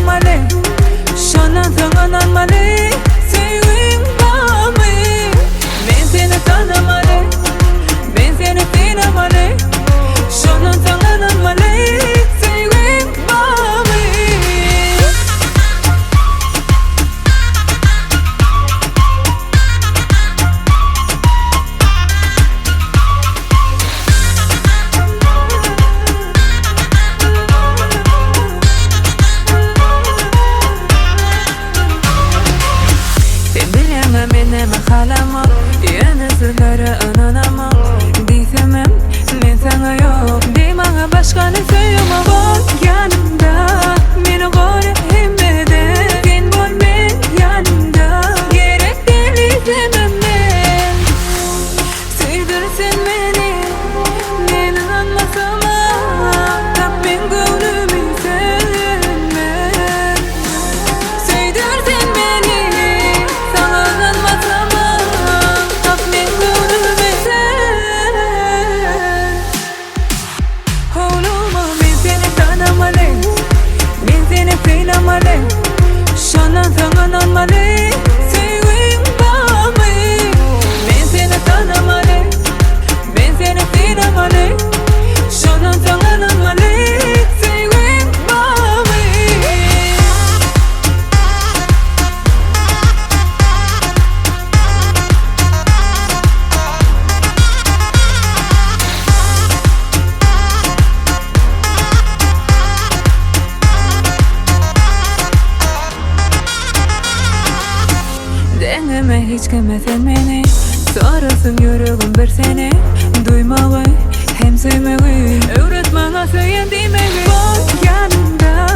tanımalı, şanan tanınmalı. Sevgin bağımı, ben seni tanımalı, ben seni tanımalı, şanan tanınmalı. Sevgin bağımı. Neme kalamam, yanısılara inanamam. Diysemem ben sana yok, de bana başka ne söyleme. Var yanımda, beni koru hemmede. Sen var ben yanımda, gerek değil istemem ben. Sevdirsen beni, ben inanmasam da ben gönlümü sevmem. Sevdirsen beni, sana inanmasam da ben gönlümü sevmem. Oğluma ben seni tanımalı, ben seni tanımalı, şanan sana inanmalı. Sevgin bağımı, ben seni tanımalı, ben seni tanımalı, şanan sana inanmalı. Sevgin bağımı. Deneme hiç kime sen beni, sarılsın yüreğim bir seni. Duymağı hem sevmeyi öğret bana, sevdiğimi. Var yanımda,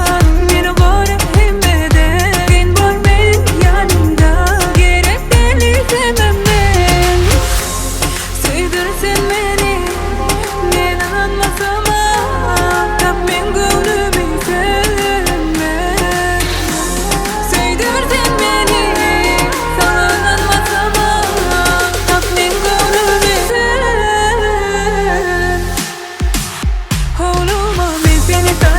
beni koru hemmede. Sen var ben yanımda, gerek değil istemem ben. Sevdirsen beni, ben inanmasam da ben gönlümü sevmem. Sevdirsen beni, sana inanmasam da ben gönlümü sevmem. Oğluma ben seni tanımalı,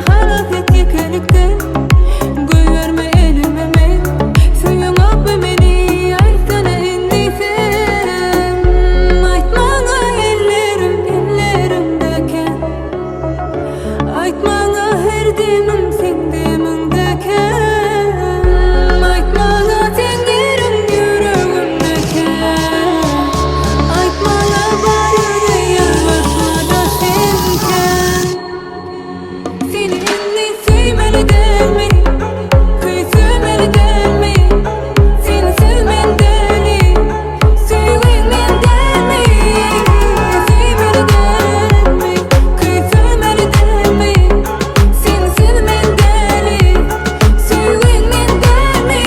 halafetke kelikten Güverme elime men Söyün abbe meni aytana indiysen Aytmağa ellerimdeken Aytmağa her demim sen demimdeken Aytmağa tengerim yüreğimdeken Aytmağa barını yalvartmada senken Seni inni sevmeli gelmeli Kıy sevmeli gelmeli Seni sevmen deli Sevmen deli Sevmeli gelmeli Kıy sevmeli gelmeli Seni sevmen deli Sevmen deli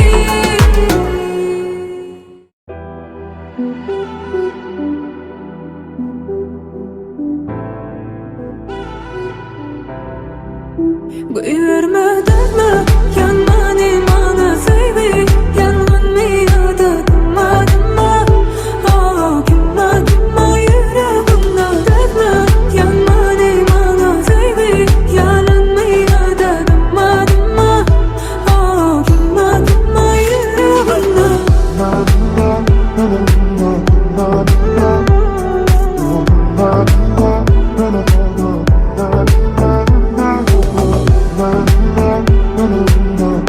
Güverme dönme yanmani mana sevgi Yanman mi adadıma dımma Kimma kimma yüreğimde dönme Yanmani mana sevgi Yalan mi adadıma dımma Kimma kimma yüreğimde No.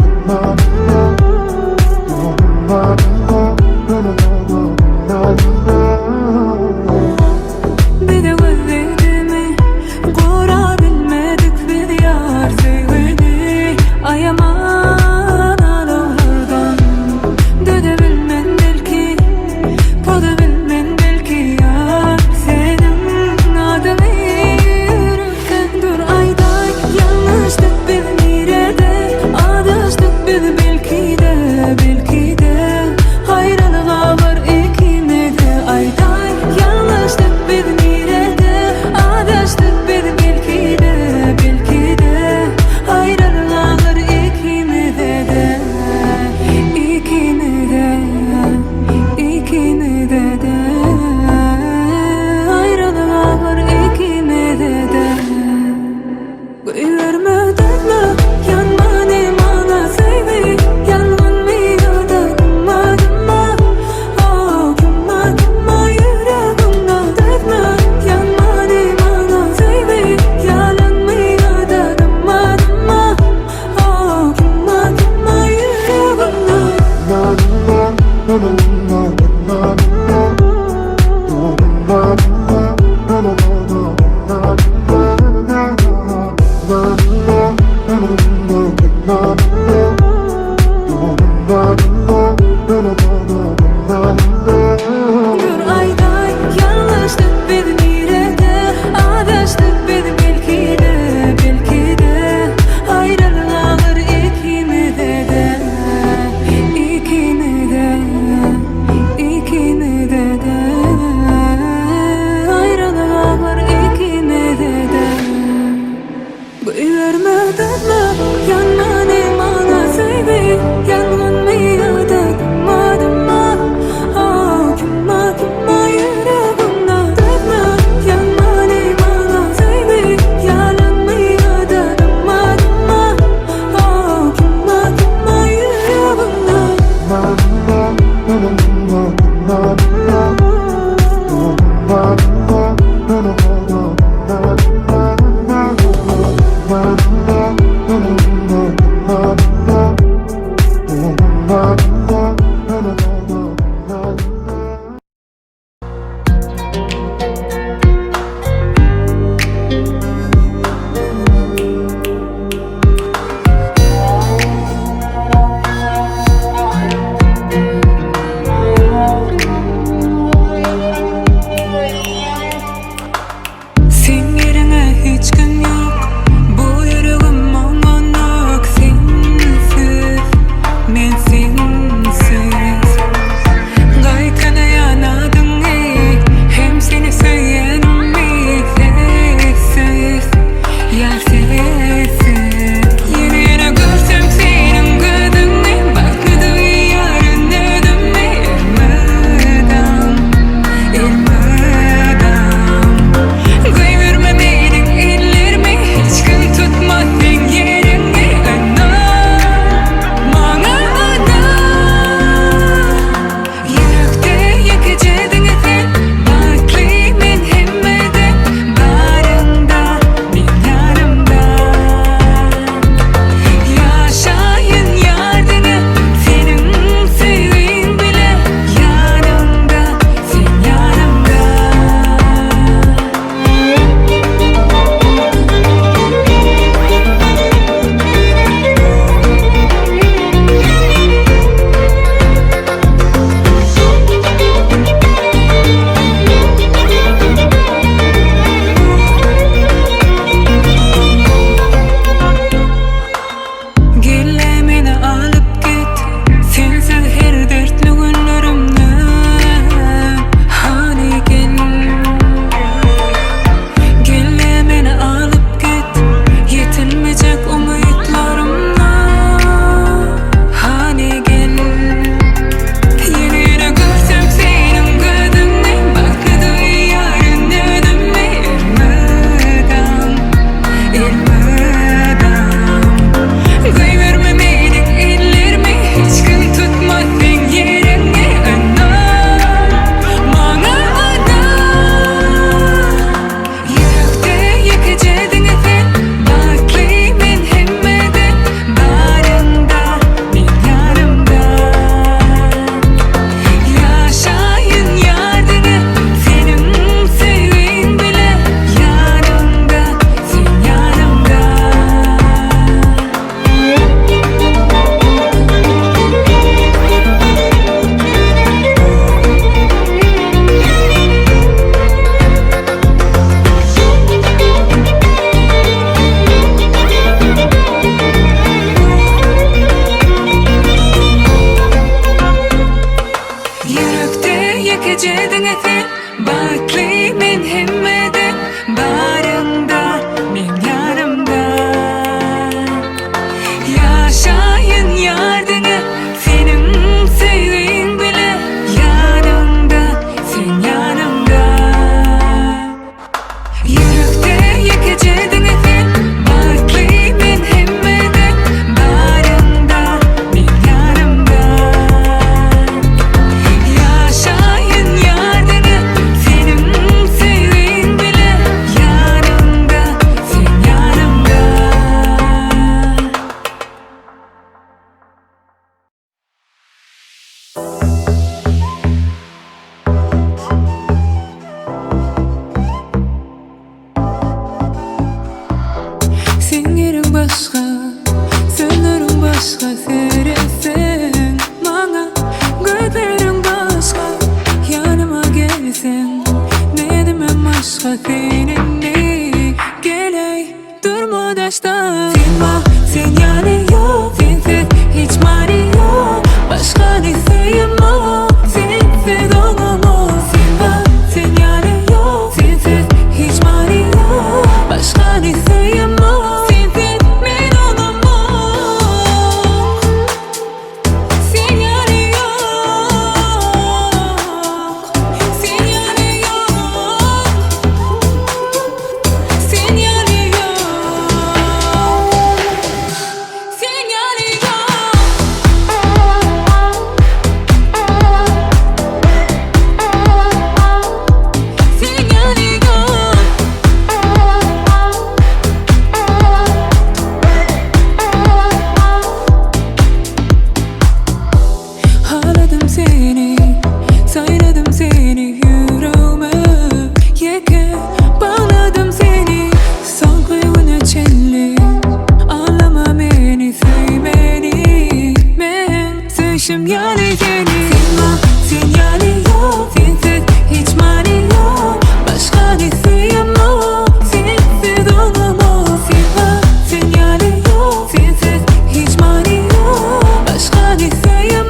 başım yani yeni. Sen var, sen yani yok. Sensiz hiç mani yok. Başka ne sevmem, sensiz olamam. Sen var, sen yani yok. Sensiz hiç mani yok. Başka ne sevmem,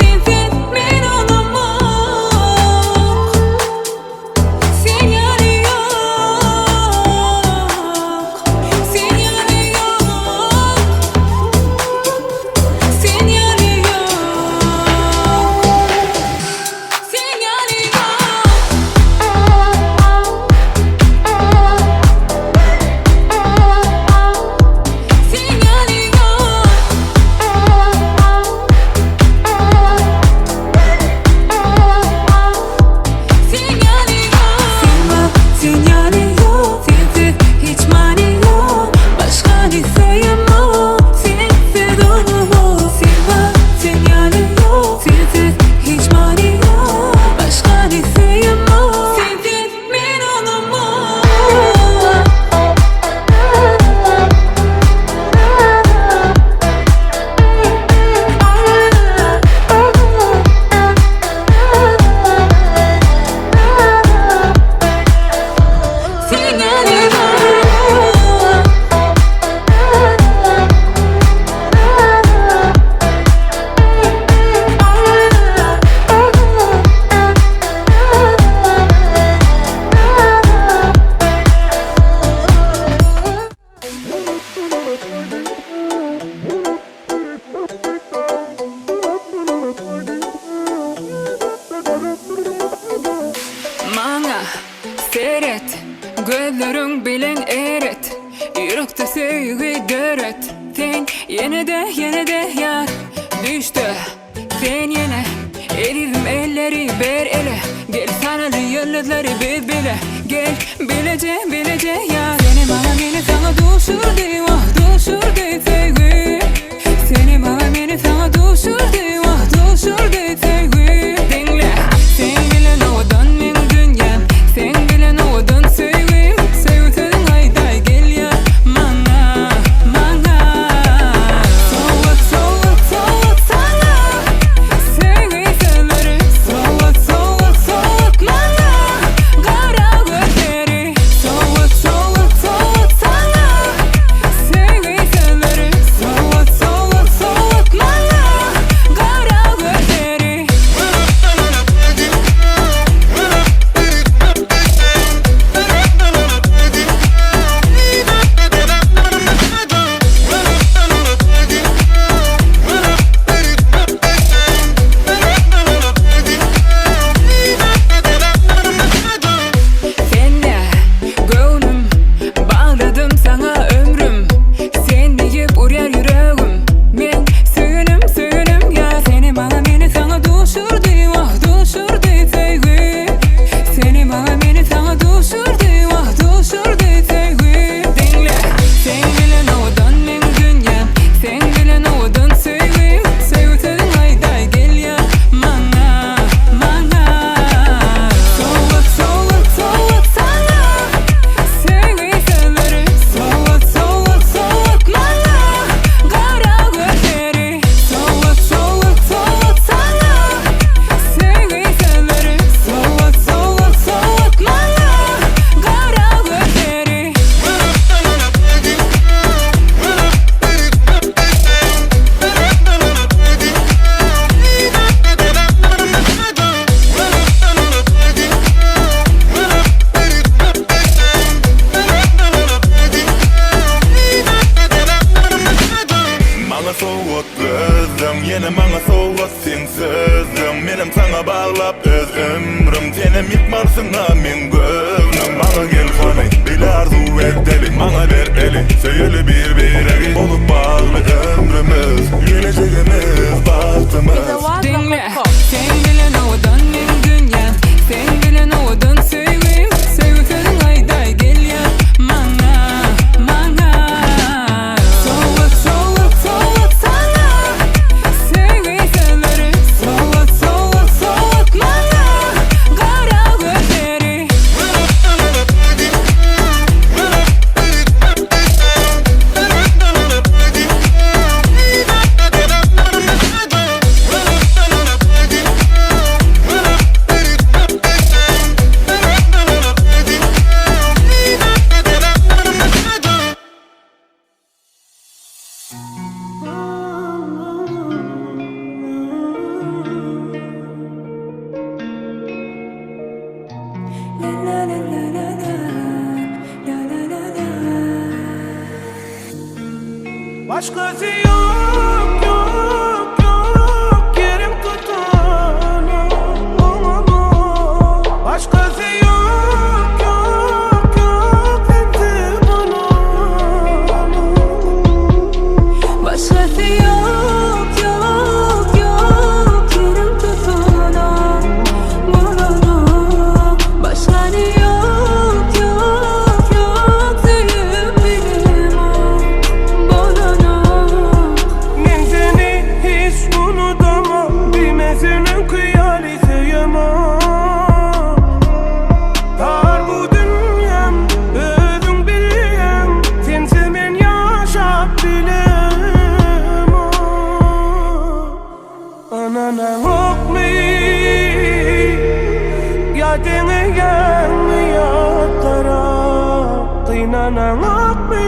sensiz ben olamam. Sen yani yok. Sen yani yok. Sen yani yok. Sen yani yok. Sen yani yok. Sen yani yok. Sen var, sen yani yok. Sensiz hiç mani yok. Başka ne sevmem, sensiz olamam. Sen var, sen yani yok. Sensiz hiç mani yok. Başka ne sevmem, sensiz ben olamam. Sen yani yok. Bana seyret, gözlerin bilen eret. Yürekte sevgi deret. Sen yine de yar düştü. Sen yine erizim elleri ber ele. Gel sana yıldızları biz bile. Gel bilece yar. Seni bana beni sana düşürdü, vah düşürdü sevgi. Seni bana beni sana düşürdü, vah düşürdü sevgi. Dinle, sen bilen odan min dünya. Sen bilen odan sevgim. Sevsenin hayday gel ya bana. Soğuk sana. Sevgi severim. Soğuk bana. Kara gözleri. Soğuk sana. Sevgi severim. Soğuk bana. Kara gözleri. Senle gönlüm bağladım sana ömrüm. Sen deyip uğrar yüreğim. Ben söylüm ya. Seni bana beni sana düşürdü, vah düşürdü sevgi. Seni bana beni sana düşürdü, vah düşürdü sevgi. Dinle, sen bilen odan min dünya. Sen bilen odan sevgim. Sevsenin hayday gel ya bana. Soğuk sana. Sevgi severim. Soğuk bana. Kara gözleri. Soğuk sana. Sevgi severim. Soğuk bana. Kara gözleri. Bana soğuk gözüm, yine bana soğuk sen sözüm. Benim sana bağlap öz ömrüm. Senem yıkmarsın amin gönlüm. Bana gel hani, bir arzu et deli. Bana ver eli, söyle bir olup bağlı ömrümüz. Geleceğimiz bahtımız. Dinle, sen bilen odan min dünya. Sen bilen odan sevgim. Sevsenin hayday gel ya bana. Soğuk sana. Sevgi severim. Soğuk bana. Kara gözleri. Başkası yok, yok, yok. Yerim tutana. Başkası yok, yok, yok. Sensiz bana. Başkası yok, yok, yok. Yerim tutana. Başkası yok, yok, yok. Sevip benim Men seni hiç unutamam. Bilmezinin kıyali sevemem. Tar bu dünyam, özün bileyim. Sensiz men yaşap bilemem. Anana okmi, yadene yanmıyatlara. Kıynana okmi,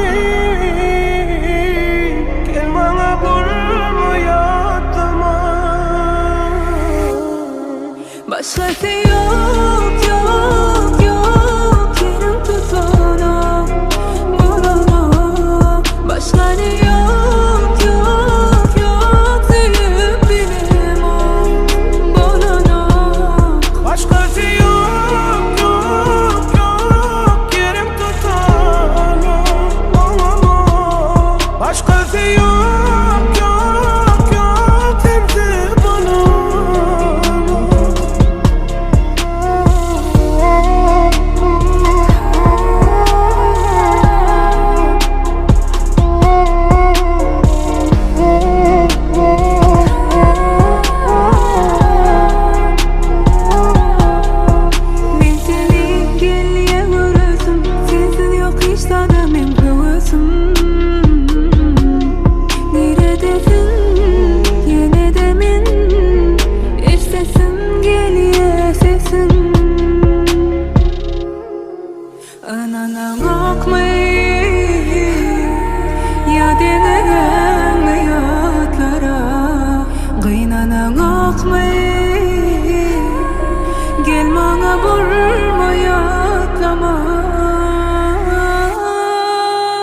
kelmana bulmayatma. Başkası yok, yok, yok. Yerim tutana. Başkası yok, yok, yok. Sevip benim Başkası yok, yok, yok. Yerim tutana. Başkası yok, yok, yok. Sensiz bana. Men seni gelye görürsüm. Sensiz yok hiç tadı men göğüsüm. Neredesin? Yine de men istesin gelye sesin. Anana bakmay, yadene yanmıyatlara. Kıynana bakmay, gel bana bulmayatlama.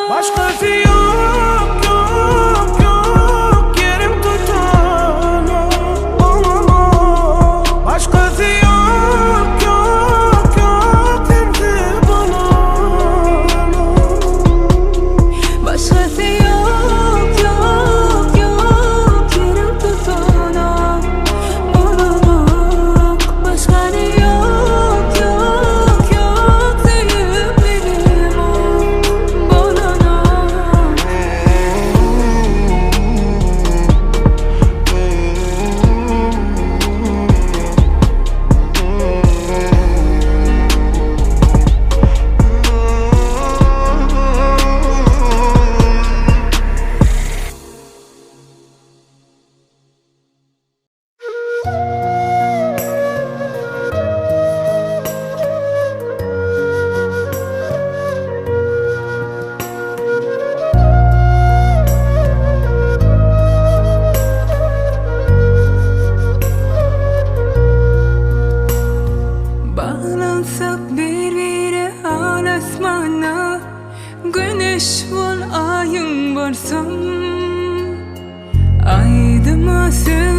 Başkası yok, yok, yok. Yerim tutana. Başkası yok, yok, yok. Sensiz bana. Başkası yok, yok, yok. Yerim tutana. Başkası yok, yok, yok. Sevip benim Bağlansak birbirine al asmana. Güneş bol ayın varsam. Aydıma sen